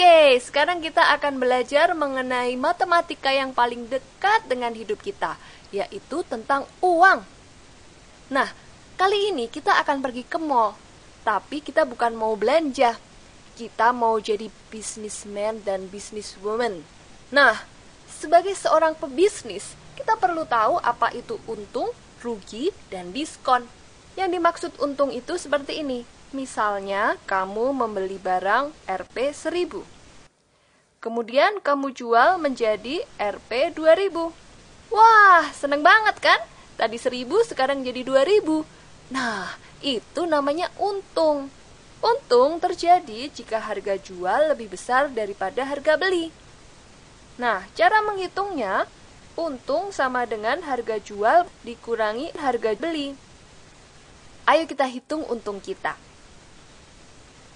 Oke, sekarang kita akan belajar mengenai matematika yang paling dekat dengan hidup kita, yaitu tentang uang. Nah, kali ini kita akan pergi ke mall, tapi kita bukan mau belanja. Kita mau jadi businessman dan businesswoman. Nah, sebagai seorang pebisnis, kita perlu tahu apa itu untung, rugi, dan diskon. Yang dimaksud untung itu seperti ini. Misalnya, kamu membeli barang Rp 1000. Kemudian kamu jual menjadi Rp 2000. Wah, seneng banget kan? Tadi 1000, sekarang jadi 2000. Nah, itu namanya untung. Untung terjadi jika harga jual lebih besar daripada harga beli. Nah, cara menghitungnya, untung sama dengan harga jual dikurangi harga beli. Ayo kita hitung untung kita.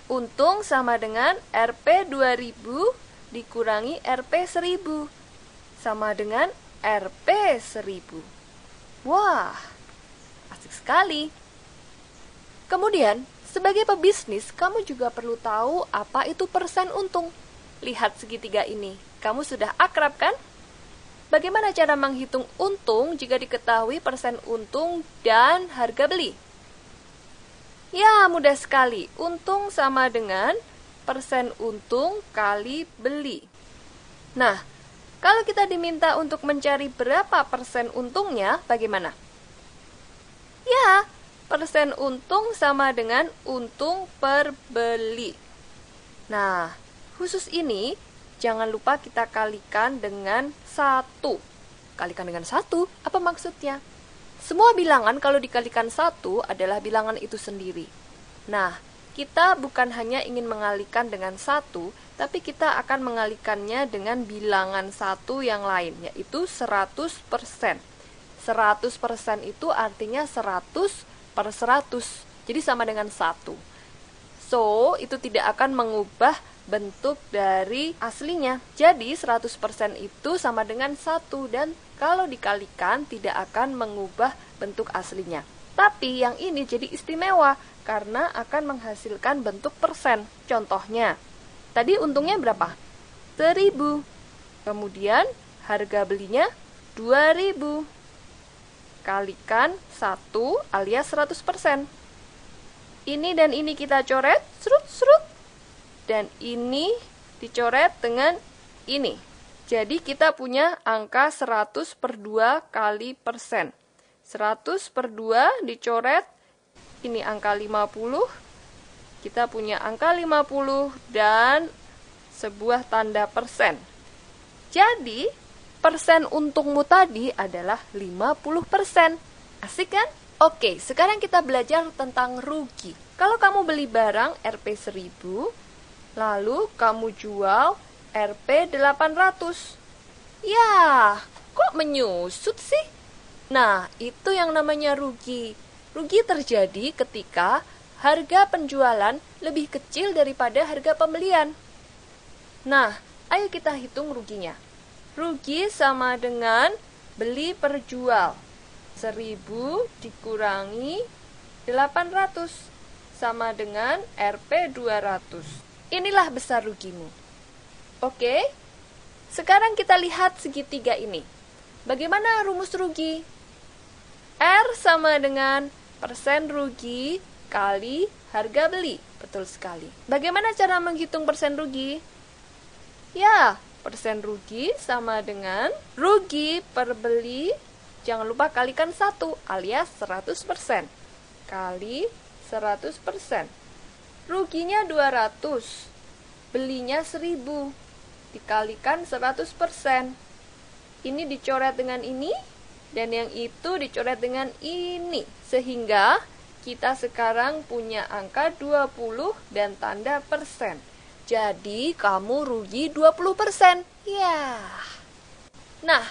Untung sama dengan Rp 2000 dikurangi Rp 1000. Sama dengan Rp 1000. Wah, asik sekali. Kemudian, sebagai pebisnis, kamu juga perlu tahu apa itu persen untung. Lihat segitiga ini. Kamu sudah akrab kan? Bagaimana cara menghitung untung jika diketahui persen untung dan harga beli? Ya, mudah sekali. Untung sama dengan persen untung kali beli. Nah, kalau kita diminta untuk mencari berapa persen untungnya, bagaimana? Ya, persen untung sama dengan untung per beli. Nah, khusus ini, jangan lupa kita kalikan dengan 1. Kalikan dengan 1, apa maksudnya? Semua bilangan kalau dikalikan 1 adalah bilangan itu sendiri. Nah, kita bukan hanya ingin mengalikan dengan 1, tapi kita akan mengalikannya dengan bilangan 1 yang lain, yaitu 100%. 100% itu artinya 100 per 100, jadi sama dengan 1. So, itu tidak akan mengubah bentuk dari aslinya. Jadi 100% itu sama dengan 1 dan kalau dikalikan tidak akan mengubah bentuk aslinya. Tapi yang ini jadi istimewa karena akan menghasilkan bentuk persen. Contohnya, tadi untungnya berapa? 1000. Kemudian harga belinya 2000. Kalikan 1 alias 100%. Ini dan ini kita coret, serut-serut. Dan ini dicoret dengan ini. Jadi kita punya angka 100 per 2 kali persen. 100 per 2 dicoret, ini angka 50. Kita punya angka 50 dan sebuah tanda persen. Jadi, persen untungmu tadi adalah 50%. Asik kan? Oke, sekarang kita belajar tentang rugi. Kalau kamu beli barang Rp 1000, lalu kamu jual Rp 800. Ya, kok menyusut sih? Nah, itu yang namanya rugi. Rugi terjadi ketika harga penjualan lebih kecil daripada harga pembelian. Nah, ayo kita hitung ruginya. Rugi sama dengan beli per jual. 1000 dikurangi 800 sama dengan Rp 200. Inilah besar rugimu. Oke, sekarang kita lihat segitiga ini. Bagaimana rumus rugi? R sama dengan persen rugi kali harga beli. Betul sekali. Bagaimana cara menghitung persen rugi? Ya, persen rugi sama dengan rugi per beli. Jangan lupa kalikan 1 alias 100%. Kali 100%. Ruginya 200. Belinya 1000. Dikalikan 100%. Ini dicoret dengan ini, dan yang itu dicoret dengan ini. Sehingga kita sekarang punya angka 20 dan tanda persen. Jadi kamu rugi 20%. Ya. Nah,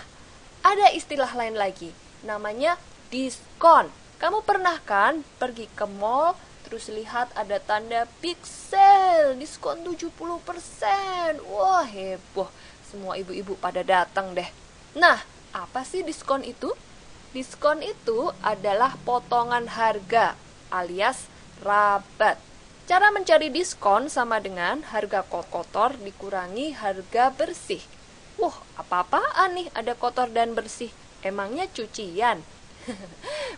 ada istilah lain lagi. Namanya diskon. Kamu pernah kan pergi ke mall, terus lihat ada tanda big sale, diskon 70%. Wah, heboh. Semua ibu-ibu pada datang deh. Nah, apa sih diskon itu? Diskon itu adalah potongan harga alias rabat. Cara mencari diskon sama dengan harga kotor dikurangi harga bersih. Wah, apa-apaan nih ada kotor dan bersih? Emangnya cucian?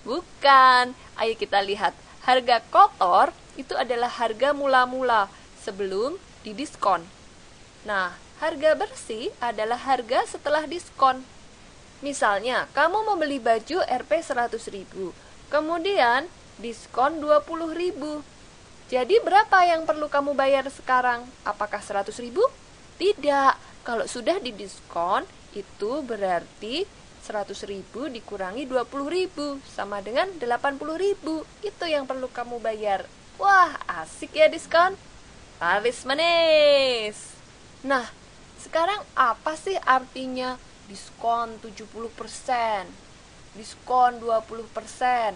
Bukan. Ayo kita lihat. Harga kotor itu adalah harga mula-mula sebelum didiskon. Nah, harga bersih adalah harga setelah diskon. Misalnya, kamu membeli baju Rp 100.000, kemudian diskon 20.000. Jadi berapa yang perlu kamu bayar sekarang? Apakah 100.000? Tidak. Kalau sudah didiskon, itu berarti 100.000 dikurangi 20.000 sama dengan 80.000. Itu yang perlu kamu bayar. Wah, asik ya diskon. Laris manis. Nah, sekarang apa sih artinya diskon 70%? Diskon 20%?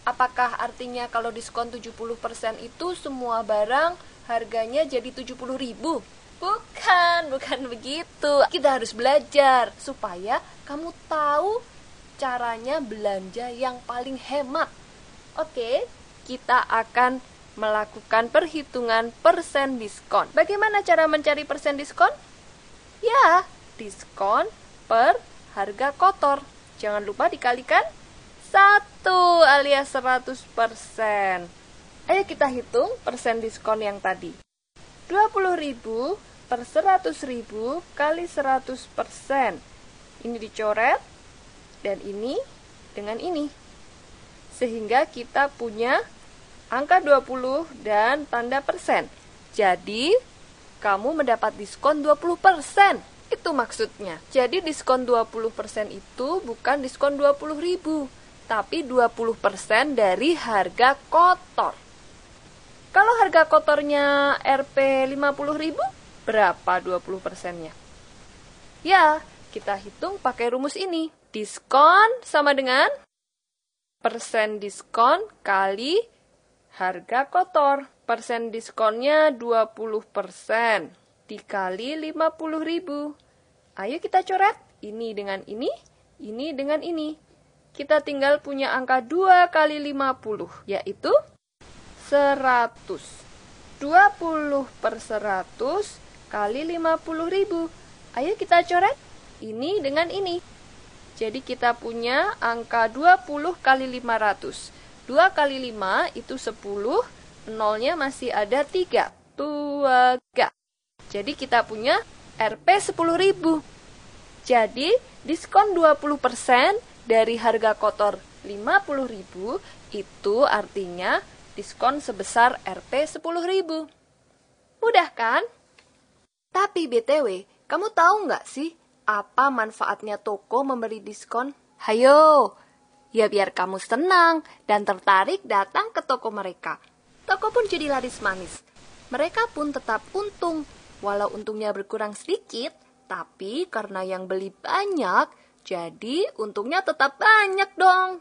Apakah artinya kalau diskon 70% itu semua barang harganya jadi 70.000? Bukan begitu. Kita harus belajar supaya kamu tahu caranya belanja yang paling hemat. Oke, kita akan melakukan perhitungan persen diskon. Bagaimana cara mencari persen diskon? Ya, diskon per harga kotor. Jangan lupa dikalikan 1 alias 100%. Ayo kita hitung persen diskon yang tadi. 20.000 per 100.000 kali 100%. Ini dicoret dan ini dengan ini. Sehingga kita punya angka 20 dan tanda persen. Jadi, kamu mendapat diskon 20%. Itu maksudnya. Jadi, diskon 20% itu bukan diskon 20.000, tapi 20% dari harga kotor. Kalau harga kotornya Rp 50.000, berapa 20%-nya? Ya, kita hitung pakai rumus ini. Diskon sama dengan persen diskon kali harga kotor. Persen diskonnya 20% dikali 50.000. Ayo kita coret. Ini dengan ini dengan ini. Kita tinggal punya angka 2 kali 50, yaitu 100. 20 per 100 kali 50.000. Ayo kita coret. Ini dengan ini. Jadi kita punya angka 20 kali 500. 2 kali 5 itu 10. Nolnya masih ada 3. 3. Jadi kita punya Rp 10.000. Jadi diskon 20% dari harga kotor 50.000 itu artinya diskon sebesar Rp 10.000. Mudah kan? Tapi BTW, kamu tahu nggak sih apa manfaatnya toko memberi diskon? Hayo, ya biar kamu senang dan tertarik datang ke toko mereka. Toko pun jadi laris manis. Mereka pun tetap untung. Walau untungnya berkurang sedikit, tapi karena yang beli banyak, jadi untungnya tetap banyak dong.